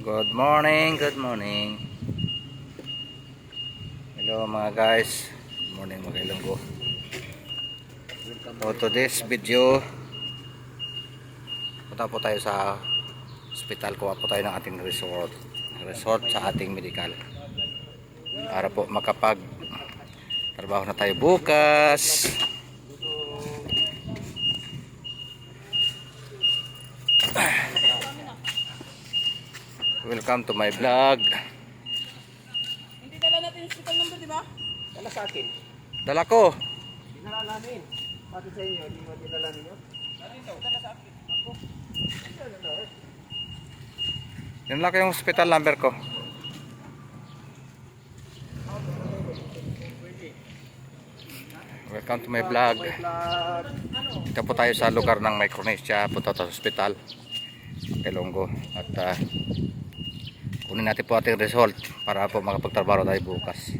Good morning, good morning. Hello mga guys. Good morning mga Ilonggo. So to this video, punta po tayo sa hospital. Kuha po tayo ng ating resort sa ating medical. Para po makapag trabaho na tayo bukas. Welcome to my vlog. Hindi dala natin yung hospital number, di ba? Dala sa akin. Dala ko. Dinala namin. Pati sa inyo, hindi mo dinala ninyo? Dala sa akin. Ako. Yan lang yung hospital number ko. Welcome to my vlog. Dito po tayo sa lugar ng Micronesia. Punta tayo sa hospital Ilonggo. At kunin natin po ating result para po makapagtrabaho tayo bukas.